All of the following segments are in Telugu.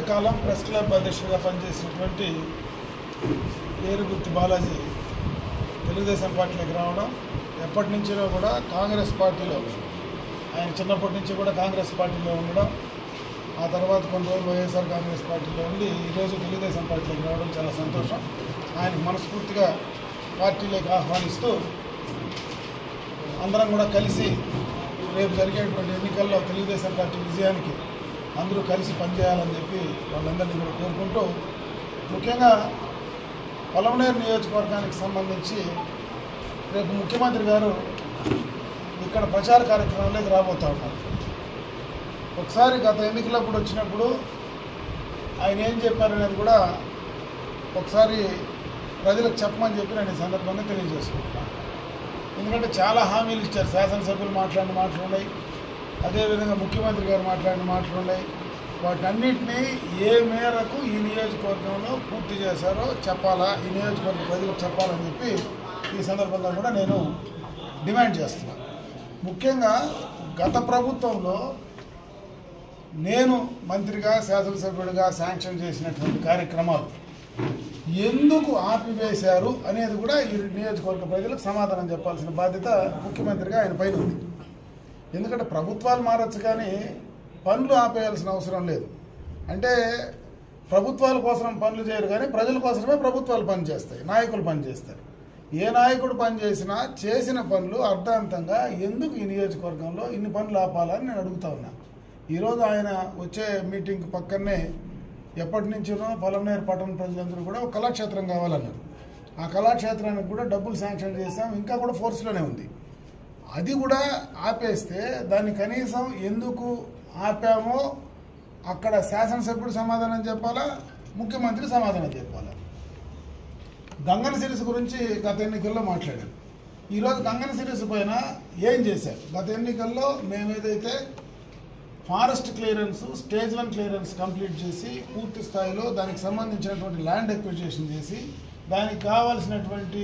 కాలం ప్రెస్ క్లబ్ అధ్యక్షుడిగా పనిచేసినటువంటి ఏరుగుర్తి బాలాజీ తెలుగుదేశం పార్టీలోకి రావడం, ఎప్పటి నుంచో కూడా కాంగ్రెస్ పార్టీలో ఆయన చిన్నప్పటి నుంచి కూడా కాంగ్రెస్ పార్టీలో ఉండడం, ఆ తర్వాత కొన్ని రోజులు వైఎస్ఆర్ కాంగ్రెస్ పార్టీలో ఉండి ఈరోజు తెలుగుదేశం పార్టీలోకి రావడం చాలా సంతోషం. ఆయనకు మనస్ఫూర్తిగా పార్టీలోకి ఆహ్వానిస్తూ అందరం కూడా కలిసి రేపు జరిగేటువంటి ఎన్నికల్లో తెలుగుదేశం పార్టీ విజయానికి అందరూ కలిసి పనిచేయాలని చెప్పి వాళ్ళందరినీ కూడా కోరుకుంటూ, ముఖ్యంగా పొలంనేరు నియోజకవర్గానికి సంబంధించి రేపు ముఖ్యమంత్రి గారు ఇక్కడ ప్రచార కార్యక్రమంలోకి రాబోతూ ఉన్నారు. ఒకసారి గత ఎన్నికలప్పుడు వచ్చినప్పుడు ఆయన ఏం చెప్పారనేది కూడా ఒకసారి ప్రజలకు చెప్పమని చెప్పి నేను ఈ సందర్భంగా తెలియజేసుకుంటున్నాను. ఎందుకంటే చాలా హామీలు ఇచ్చారు. శాసనసభ్యులు మాట్లాడిన మాటలు ఉన్నాయి, అదేవిధంగా ముఖ్యమంత్రి గారు మాట్లాడిన మాటలు ఉన్నాయి. వాటన్నిటినీ ఏ మేరకు ఈ నియోజకవర్గంలో పూర్తి చేశారో చెప్పాలా, ఈ నియోజకవర్గ ప్రజలకు చెప్పాలని చెప్పి ఈ సందర్భంగా కూడా నేను డిమాండ్ చేస్తున్నాను. ముఖ్యంగా గత ప్రభుత్వంలో నేను మంత్రిగా శాసనసభ్యుడిగా శాంక్షన్ చేసినటువంటి కార్యక్రమాలు ఎందుకు ఆపివేశారు అనేది కూడా ఈ నియోజకవర్గ ప్రజలకు సమాధానం చెప్పాల్సిన బాధ్యత ముఖ్యమంత్రిగా ఆయన పైన ఉంది. ఎందుకంటే ప్రభుత్వాలు మారచ్చు కానీ పనులు ఆపేయాల్సిన అవసరం లేదు. అంటే ప్రభుత్వాల కోసం పనులు చేయరు కానీ ప్రజల కోసమే ప్రభుత్వాలు పనిచేస్తాయి, నాయకులు పనిచేస్తారు. ఏ నాయకుడు పనిచేసినా చేసిన పనులు అర్థవంతంగా ఎందుకు ఈ నియోజకవర్గంలో ఇన్ని పనులు ఆపాలని నేను అడుగుతా ఉన్నా. ఈరోజు ఆయన వచ్చే మీటింగ్ పక్కనే ఎప్పటి నుంచినో పొలంనేరు పట్టణ ప్రజలందరూ కూడా ఒక కళాక్షేత్రం కావాలన్నారు. ఆ కళాక్షేత్రానికి కూడా డబ్బులు శాంక్షన్ చేసాం, ఇంకా కూడా ఫోర్స్లోనే ఉంది. అది కూడా ఆపేస్తే దాన్ని కనీసం ఎందుకు ఆపామో అక్కడ శాసనసభ్యుడు సమాధానం చెప్పాలా, ముఖ్యమంత్రి సమాధానం చెప్పాలా. గంగన సిరీస్ గురించి గత ఎన్నికల్లో మాట్లాడారు. ఈరోజు గంగన సిరీస్ పైన ఏం చేశారు? గత ఎన్నికల్లో మేమేదైతే forest clearance, stage 1 clearance complete చేసి పూర్తి స్థాయిలో దానికి సంబంధించినటువంటి ల్యాండ్ ఎక్విజిషన్ చేసి దానికి కావాల్సినటువంటి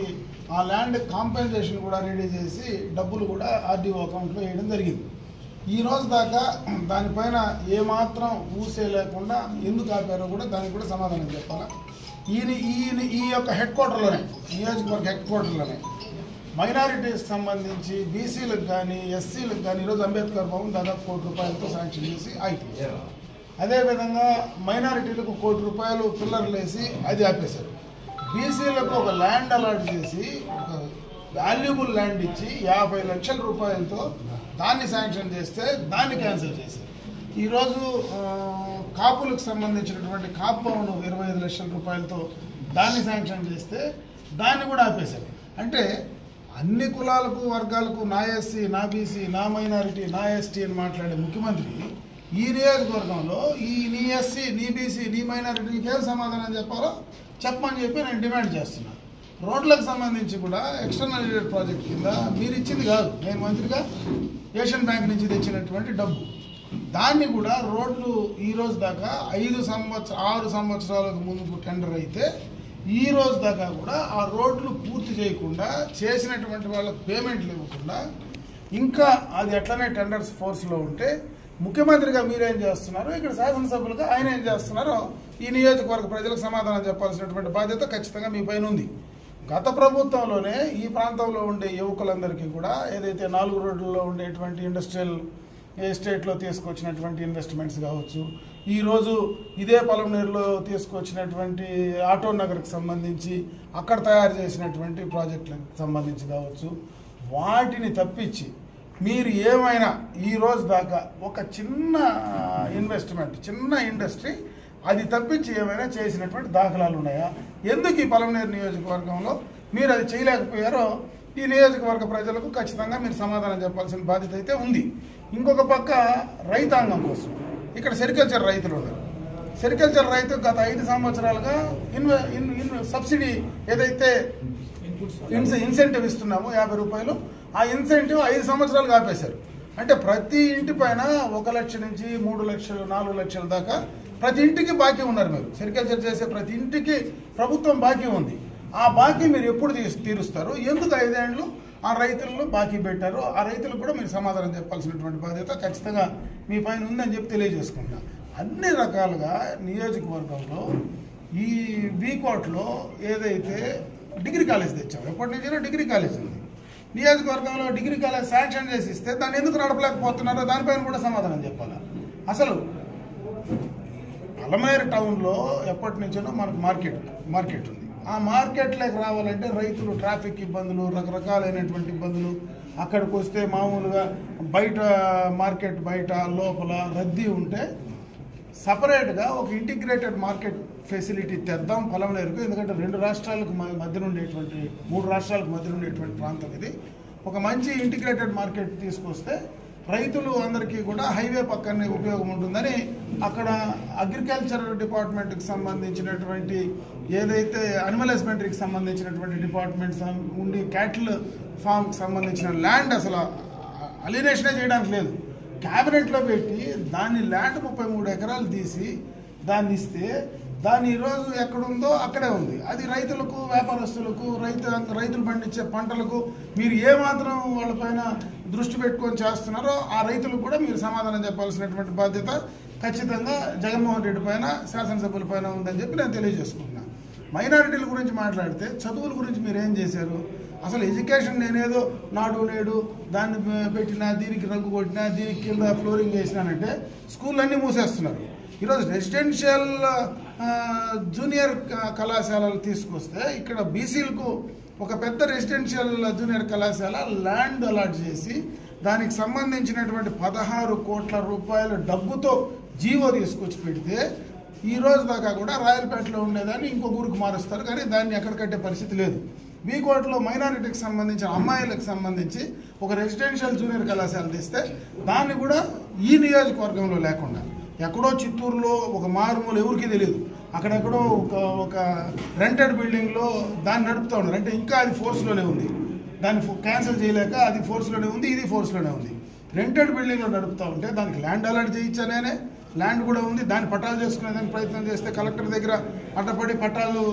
ఆ ల్యాండ్ కాంపెన్సేషన్ కూడా రెడీ చేసి డబ్బులు కూడా ఆర్డీఓ అకౌంట్లో వేయడం జరిగింది. ఈ రోజు దాకా దానిపైన ఏమాత్రం ఊసే లేకుండా ఎందుకు ఆపారో కూడా దానికి కూడా సమాధానం చెప్పాలా. ఈ యొక్క హెడ్ క్వార్టర్లోనే, నియోజకవర్గ హెడ్ క్వార్టర్లోనే మైనారిటీస్కి సంబంధించి బీసీలకు కానీ ఎస్సీలకు కానీ ఈరోజు అంబేద్కర్ భవన్ దాదాపు ₹1 కోటి శాంక్షన్ చేసి అయిపోయారు. అదేవిధంగా మైనారిటీలకు ₹1 కోటి పిల్లర్లు వేసి అది ఆపేశారు. బీసీలకు ఒక ల్యాండ్ అలాట్ చేసి ఒక వాల్యుబుల్ ల్యాండ్ ఇచ్చి ₹50 లక్షలతో దాన్ని శాంక్షన్ చేస్తే దాన్ని క్యాన్సిల్ చేశారు. ఈరోజు కాపులకు సంబంధించినటువంటి కాపు భవన్ ₹25 లక్షలతో దాన్ని శాంక్షన్ చేస్తే దాన్ని కూడా ఆపేశారు. అంటే అన్ని కులాలకు వర్గాలకు నా ఎస్సీ, నా బీసీ, నా మైనారిటీ, నా ఎస్టీ అని మాట్లాడే ముఖ్యమంత్రి ఈ నియోజకవర్గంలో నీ ఎస్సీ, నీ బీసీ, నీ మైనారిటీకి ఏం సమాధానం చెప్పాలో చెప్పమని చెప్పి నేను డిమాండ్ చేస్తున్నాను. రోడ్లకు సంబంధించి కూడా ఎక్స్టర్నల్ ఎయిడెడ్ ప్రాజెక్ట్ కింద మీరు ఇచ్చింది కాదు, నేను మంత్రిగా ఏషియన్ బ్యాంక్ నుంచి తెచ్చినటువంటి డబ్బు, దాన్ని కూడా రోడ్లు ఈరోజు దాకా 6 సంవత్సరాలకు ముందుకు టెండర్ అయితే ఈ రోజు దాకా కూడా ఆ రోడ్లు పూర్తి చేయకుండా చేసినటువంటి వాళ్ళకు పేమెంట్లు ఇవ్వకుండా ఇంకా అది ఎట్లనే టెండర్స్ ఫోర్స్లో ఉంటే ముఖ్యమంత్రిగా మీరేం చేస్తున్నారో, ఇక్కడ శాసనసభ్యులుగా ఆయన ఏం చేస్తున్నారో ఈ నియోజకవర్గ ప్రజలకు సమాధానం చెప్పాల్సినటువంటి బాధ్యత ఖచ్చితంగా మీ పైన ఉంది. గత ప్రభుత్వంలోనే ఈ ప్రాంతంలో ఉండే యువకులందరికీ కూడా ఏదైతే 4 రోడ్లలో ఉండేటువంటి ఇండస్ట్రియల్ ఎస్టేట్లో తీసుకొచ్చినటువంటి ఇన్వెస్ట్మెంట్స్ కావచ్చు, ఈరోజు ఇదే పొలంనేరులో తీసుకొచ్చినటువంటి ఆటో నగర్కి సంబంధించి అక్కడ తయారు చేసినటువంటి ప్రాజెక్టులకు సంబంధించి కావచ్చు, వాటిని తప్పించి మీరు ఏమైనా ఈరోజు దాకా ఒక చిన్న ఇన్వెస్ట్మెంట్, చిన్న ఇండస్ట్రీ అది తప్పించి ఏమైనా చేసినటువంటి దాఖలాలు ఉన్నాయా? ఎందుకు ఈ పొలంనేరు నియోజకవర్గంలో మీరు అది చేయలేకపోయారో ఈ నియోజకవర్గ ప్రజలకు ఖచ్చితంగా మీరు సమాధానం చెప్పాల్సిన బాధ్యత అయితే ఉంది. ఇంకొక పక్క రైతాంగం కోసం ఇక్కడ సెరికల్చర్ రైతులు ఉన్నారు. సెరికల్చర్ రైతు గత 5 సంవత్సరాలుగా సబ్సిడీ ఏదైతే ఇన్సెంటివ్ ఇస్తున్నామో ₹50, ఆ ఇన్సెంటివ్ 5 సంవత్సరాలుగా ఆపేశారు. అంటే ప్రతి ఇంటి పైన 1 లక్ష నుంచి 3 లక్షలు 4 లక్షల దాకా ప్రతి ఇంటికి బాకీ ఉన్నారు. మీరు సెరికల్చర్ చేసే ప్రతి ఇంటికి ప్రభుత్వం బాకీ ఉంది. ఆ బాకీ మీరు ఎప్పుడు తీరుస్తారు? ఎందుకు 5 ఏళ్ళు ఆ రైతులను బాకీ పెట్టారు? ఆ రైతులకు కూడా మీరు సమాధానం చెప్పాల్సినటువంటి బాధ్యత ఖచ్చితంగా మీ పైన ఉందని చెప్పి తెలియజేసుకుంటున్నాను. అన్ని రకాలుగా నియోజకవర్గంలో ఈ వీకోట్లో ఏదైతే డిగ్రీ కాలేజ్ తెచ్చాం, ఎప్పటి నుంచైనా డిగ్రీ కాలేజ్ ఉంది. నియోజకవర్గంలో డిగ్రీ కాలేజ్ శాంక్షన్ చేసి ఇస్తే దాన్ని ఎందుకు నడపలేకపోతున్నారో దానిపైన కూడా సమాధానం చెప్పాలి. అసలు పలమనేరు టౌన్లో ఎప్పటి నుంచో మనకు మార్కెట్ ఉంది. ఆ మార్కెట్లోకి రావాలంటే రైతులు ట్రాఫిక్ ఇబ్బందులు, రకరకాలైనటువంటి ఇబ్బందులు, అక్కడికి వస్తే మామూలుగా బయట మార్కెట్ బయట లోపల రద్దీ ఉంటే సపరేట్గా ఒక ఇంటిగ్రేటెడ్ మార్కెట్ ఫెసిలిటీ తెద్దాం పలమనేరుకు. ఎందుకంటే 2 రాష్ట్రాలకు మధ్యన ఉండేటువంటి 3 రాష్ట్రాలకు మధ్యన ఉండేటువంటి ప్రాంతం ఇది. ఒక మంచి ఇంటిగ్రేటెడ్ మార్కెట్ తీసుకొస్తే రైతులు అందరికీ కూడా హైవే పక్కనే ఉపయోగం ఉంటుందని అక్కడ అగ్రికల్చర్ డిపార్ట్మెంట్కి సంబంధించినటువంటి ఏదైతే అనిమల్ హస్బెండరీకి సంబంధించినటువంటి డిపార్ట్మెంట్స్ ఉండి క్యాటిల్ ఫామ్కి సంబంధించిన ల్యాండ్ అసలు అలినేషనే చేయడానికి లేదు. క్యాబినెట్లో పెట్టి దాన్ని ల్యాండ్ 33 ఎకరాలు తీసి దాన్ని ఇస్తే దాన్ని ఈరోజు ఎక్కడుందో అక్కడే ఉంది. అది రైతులకు, వ్యాపారస్తులకు, రైతులు పండించే పంటలకు మీరు ఏమాత్రం వాళ్ళపైన దృష్టి పెట్టుకొని చేస్తున్నారో ఆ రైతులకు కూడా మీరు సమాధానం చెప్పాల్సినటువంటి బాధ్యత ఖచ్చితంగా జగన్మోహన్ రెడ్డి పైన, శాసనసభ్యుల పైన ఉందని చెప్పి నేను తెలియజేసుకుంటున్నాను. మైనారిటీల గురించి మాట్లాడితే చదువుల గురించి మీరు ఏం చేశారు? అసలు ఎడ్యుకేషన్ నేనేదో నాడు నేడు దాన్ని పెట్టినా, దీనికి రంగు కొట్టినా, దీనికి కింద ఫ్లోరింగ్ వేసినానంటే స్కూళ్ళన్నీ మూసేస్తున్నారు. ఈరోజు రెసిడెన్షియల్ జూనియర్ కళాశాలలు తీసుకొస్తే ఇక్కడ బీసీలకు ఒక పెద్ద రెసిడెన్షియల్ జూనియర్ కళాశాల ల్యాండ్ అలాట్ చేసి దానికి సంబంధించినటువంటి 16 కోట్ల రూపాయల డబ్బుతో జీవో తీసుకొచ్చి పెడితే ఈ రోజు దాకా కూడా రాయలపేటలో ఉండేదాన్ని ఇంకో ఊరికి మారుస్తారు, కానీ దాన్ని ఎక్కడ కట్టే పరిస్థితి లేదు. వీకోట్లో మైనారిటీకి సంబంధించిన అమ్మాయిలకు సంబంధించి ఒక రెసిడెన్షియల్ జూనియర్ కళాశాల తీస్తే దాన్ని కూడా ఈ నియోజకవర్గంలో లేకుండా ఎక్కడో చిత్తూరులో ఒక మారుమూల ఎవరికి తెలియదు, అక్కడెక్కడో ఒక రెంటెడ్ బిల్డింగ్లో దాన్ని నడుపుతూ ఉన్నారు. అంటే ఇంకా అది ఫోర్స్లోనే ఉంది, దాన్ని క్యాన్సిల్ చేయలేక అది ఫోర్స్లోనే ఉంది, ఇది ఫోర్స్లోనే ఉంది. రెంటెడ్ బిల్డింగ్లో నడుపుతూ ఉంటే దానికి ల్యాండ్ అలాట్ చేయించానే, ల్యాండ్ కూడా ఉంది, దాన్ని పట్టాలు చేసుకునేదానికి ప్రయత్నం చేస్తే కలెక్టర్ దగ్గర అడ్డపడి పట్టాలు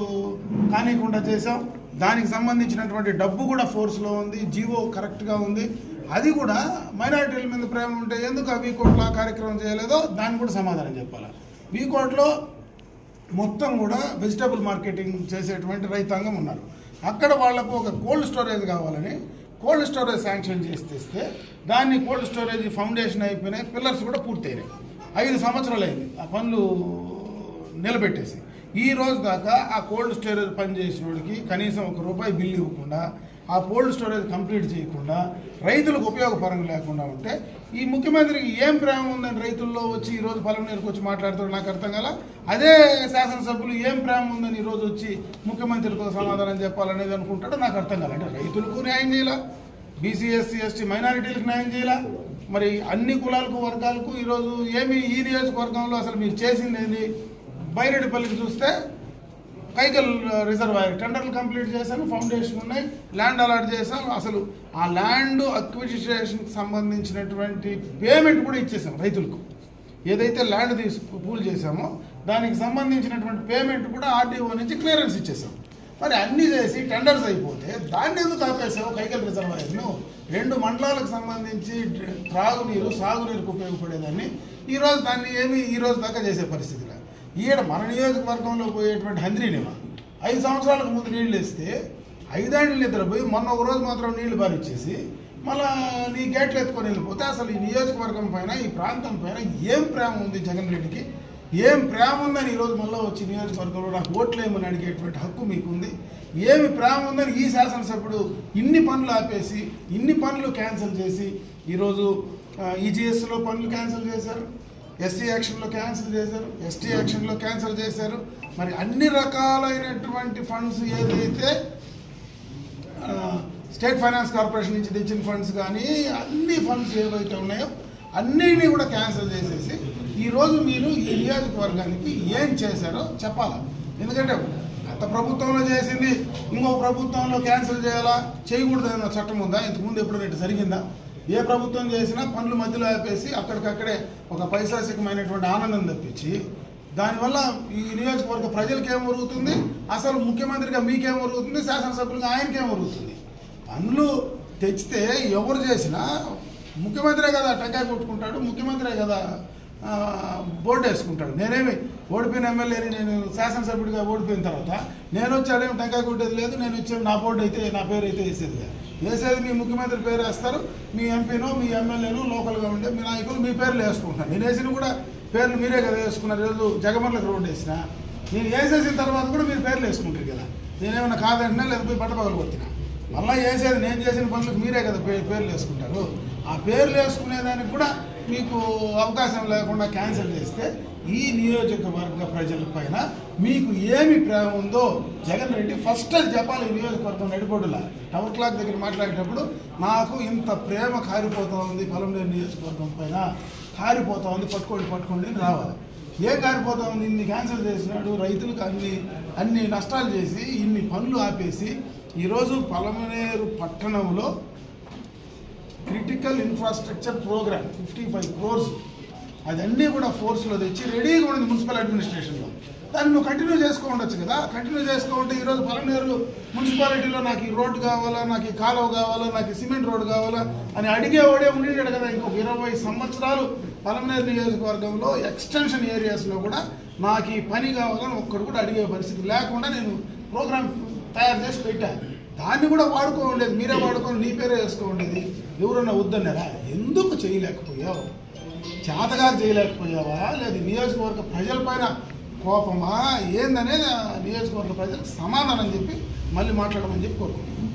కానికుండా చేసాం. దానికి సంబంధించినటువంటి డబ్బు కూడా ఫోర్స్లో ఉంది, జీవో కరెక్ట్గా ఉంది. అది కూడా మైనారిటీల మీద ప్రేమ ఉంటే ఎందుకు ఆ వీకోట్లో కార్యక్రమం చేయలేదో దాన్ని కూడా సమాధానం చెప్పాలి. వీకోట్లో మొత్తం కూడా వెజిటబుల్ మార్కెటింగ్ చేసేటువంటి రైతాంగం ఉన్నారు. అక్కడ వాళ్లకు ఒక కోల్డ్ స్టోరేజ్ కావాలని కోల్డ్ స్టోరేజ్ శాంక్షన్ చేస్తే దాన్ని కోల్డ్ స్టోరేజ్ ఫౌండేషన్ అయిపోయినాయి, పిల్లర్స్ కూడా పూర్తయినాయి. 5 సంవత్సరాలు అయింది ఆ పనులు నిలబెట్టేసి. ఈ రోజు దాకా ఆ కోల్డ్ స్టోరేజ్ పనిచేసిన వాడికి కనీసం ₹1 బిల్లు ఇవ్వకుండా, ఆ కోల్డ్ స్టోరేజ్ కంప్లీట్ చేయకుండా, రైతులకు ఉపయోగపరంగా లేకుండా ఉంటే ఈ ముఖ్యమంత్రికి ఏం ప్రేమ ఉందని రైతుల్లో వచ్చి ఈరోజు పలమనేరుకు వచ్చి మాట్లాడుతాడు నాకు అర్థం కాల. అదే శాసనసభ్యులు ఏం ప్రేమ ఉందని ఈరోజు వచ్చి ముఖ్యమంత్రికి సమాధానం చెప్పాలనేది అనుకుంటాడో నాకు అర్థం కాల. అంటే రైతులకు న్యాయం చేయాల, బీసీ ఎస్సీ ఎస్టీ మైనారిటీలకు న్యాయం చేయాల, మరి అన్ని కులాలకు వర్గాలకు ఈరోజు ఏమి ఈ నియోజకవర్గంలో అసలు మీరు చేసింది ఏంది? బైరెడ్డిపల్లికి చూస్తే కైకల్ రిజర్వాయర్ టెండర్లు కంప్లీట్ చేశాను, ఫౌండేషన్ ఉన్నాయి, ల్యాండ్ అలాట్ చేశాం. అసలు ఆ ల్యాండ్ అక్విజిషన్కి సంబంధించినటువంటి పేమెంట్ కూడా ఇచ్చేసాం రైతులకు. ఏదైతే ల్యాండ్ పూల్ చేసామో దానికి సంబంధించినటువంటి పేమెంట్ కూడా ఆర్డీఓ నుంచి క్లియరెన్స్ ఇచ్చేసాం. మరి అన్నీ చేసి టెండర్స్ అయిపోతే దాన్ని ఎందుకు ఆపేసావు? కైకల్ రిజర్వాయర్ను 2 మండలాలకు సంబంధించి త్రాగునీరు, సాగునీరుకు ఉపయోగపడేదాన్ని ఈరోజు దాన్ని ఈ రోజు దాకా చేసే పరిస్థితి. ఈడ మన నియోజకవర్గంలో పోయేటువంటి హంద్రీనివా 5 సంవత్సరాలకు ముందు నీళ్ళు వేస్తే 5 ఏళ్ళు నిద్రపోయి మొన్న ఒక రోజు మాత్రం నీళ్లు బారిచ్చేసి మళ్ళా నీ గేట్లు ఎత్తుకొని వెళ్ళిపోతే అసలు ఈ నియోజకవర్గం పైన, ఈ ప్రాంతం పైన ఏం ప్రేమ ఉంది జగన్ రెడ్డికి? ఏం ప్రేమ ఉందని ఈరోజు మళ్ళీ వచ్చి నియోజకవర్గంలో నాకు ఓట్లేమని అడిగేటువంటి హక్కు మీకుంది. ఏమి ప్రేమ ఉందని ఈ శాసనసభ్యుడు ఇన్ని పనులు ఆపేసి, ఇన్ని పనులు క్యాన్సిల్ చేసి ఈరోజు ఈజీఎస్లో పనులు క్యాన్సిల్ చేశారు, ఎస్సీ యాక్షన్లో క్యాన్సిల్ చేశారు, ఎస్టీ యాక్షన్లో క్యాన్సిల్ చేశారు. మరి అన్ని రకాలైనటువంటి ఫండ్స్ ఏదైతే స్టేట్ ఫైనాన్స్ కార్పొరేషన్ నుంచి తెచ్చిన ఫండ్స్ కానీ అన్ని ఫండ్స్ ఏవైతే ఉన్నాయో అన్నిటినీ కూడా క్యాన్సిల్ చేసేసి ఈరోజు మీరు ఈ నియోజకవర్గానికి ఏం చేశారో చెప్పాలా. ఎందుకంటే గత ప్రభుత్వంలో చేసింది ఇంకో ప్రభుత్వంలో క్యాన్సిల్ చేయాలా, చేయకూడదన్న చట్టం ఉందా? ఇంతకుముందు ఎప్పుడైనా జరిగిందా? ఏ ప్రభుత్వం చేసినా పనులు మధ్యలో ఆపేసి అక్కడికక్కడే ఒక పైశాసికమైనటువంటి ఆనందం తప్పించి దానివల్ల ఈ నియోజకవర్గ ప్రజలకి ఏం జరుగుతుంది, అసలు ముఖ్యమంత్రిగా మీకేం జరుగుతుంది, శాసనసభ్యులుగా ఆయనకేం జరుగుతుంది? పనులు తెచ్చితే ఎవరు చేసినా ముఖ్యమంత్రే కదా టెంకాయ కొట్టుకుంటాడు, ముఖ్యమంత్రే కదా బోర్డు వేసుకుంటాడు. నేనేమి ఓడిపోయిన ఎమ్మెల్యేని, నేను శాసనసభ్యుడిగా ఓడిపోయిన తర్వాత నేను వచ్చాడేమి టెంకాయ కొట్టేది లేదు, నేను వచ్చేది నా బోర్డు అయితే నా పేరు అయితే వేసేది లేదు. వేసేది మీ ముఖ్యమంత్రి పేరు వేస్తారు, మీ ఎంపీనో మీ ఎమ్మెల్యేనో లోకల్గా ఉండే మీ నాయకులు మీ పేర్లు వేసుకుంటున్నారు. నేను వేసిన కూడా పేర్లు మీరే కదా వేసుకున్నారు. ఈరోజు జగమర్లకు రోడ్డు వేసిన నేను వేసేసిన తర్వాత కూడా మీరు పేర్లు వేసుకుంటారు కదా. నేనేమన్నా కాదంటున్నా లేకపోతే బట్ట పగలు కొట్టినా, మళ్ళీ వేసేది నేను చేసిన పనులకు మీరే కదా పేర్లు వేసుకుంటారు. ఆ పేర్లు వేసుకునేదానికి కూడా మీకు అవకాశం లేకుండా క్యాన్సిల్ చేస్తే ఈ నియోజకవర్గ ప్రజల పైన మీకు ఏమి ప్రేమ ఉందో జగన్ రెడ్డి ఫస్ట్ అది చెప్పాలి. ఈ నియోజకవర్గం నడిబొడ్డులా టవర్ క్లాక్ దగ్గర మాట్లాడేటప్పుడు నాకు ఇంత ప్రేమ కారిపోతూ ఉంది పలమనేరు నియోజకవర్గం పైన, కారిపోతూ ఉంది, పట్టుకోండి అని రావాలి. ఏం కారిపోతా ఉంది? ఇన్ని క్యాన్సిల్ చేసినాడు, రైతులకు అన్ని నష్టాలు చేసి ఇన్ని పనులు ఆపేసి ఈరోజు పలమనేరు పట్టణంలో క్రిటికల్ ఇన్ఫ్రాస్ట్రక్చర్ ప్రోగ్రామ్ 55 crores అదన్నీ కూడా ఫోర్స్లో తెచ్చి రెడీగా ఉంది మున్సిపల్ అడ్మినిస్ట్రేషన్లో. దాన్ని నువ్వు కంటిన్యూ చేసుకోవచ్చు కదా. కంటిన్యూ చేసుకుంటే ఈరోజు పలమనేరు మున్సిపాలిటీలో నాకు ఈ రోడ్డు కావాలా, నాకు ఈ కాలువ కావాలా, నాకు ఈ సిమెంట్ రోడ్డు కావాలా అని అడిగేవాడే ఉండేటాడు కదా. ఇంకొక 20 సంవత్సరాలు పలమనేరు నియోజకవర్గంలో ఎక్స్టెన్షన్ ఏరియాస్లో కూడా నాకు ఈ పని కావాలని ఒక్కడు కూడా అడిగే పరిస్థితి లేకుండా నేను ప్రోగ్రామ్ తయారు చేసి పెట్టాను. దాన్ని కూడా వాడుకోండేది, మీరే వాడుకొని నీ పేరే వేసుకోండేది. ఎవరన్నా వద్దన్నారా? ఎందుకు చేయలేకపోయావు? చేతగా చేయలేకపోయావా? లేదు నియోజకవర్గ ప్రజలపైన కోపమా ఏందనేది నియోజకవర్గ ప్రజలకు సమాధానం చెప్పి మళ్ళీ మాట్లాడమని చెప్పి కోరుకుంటున్నాను.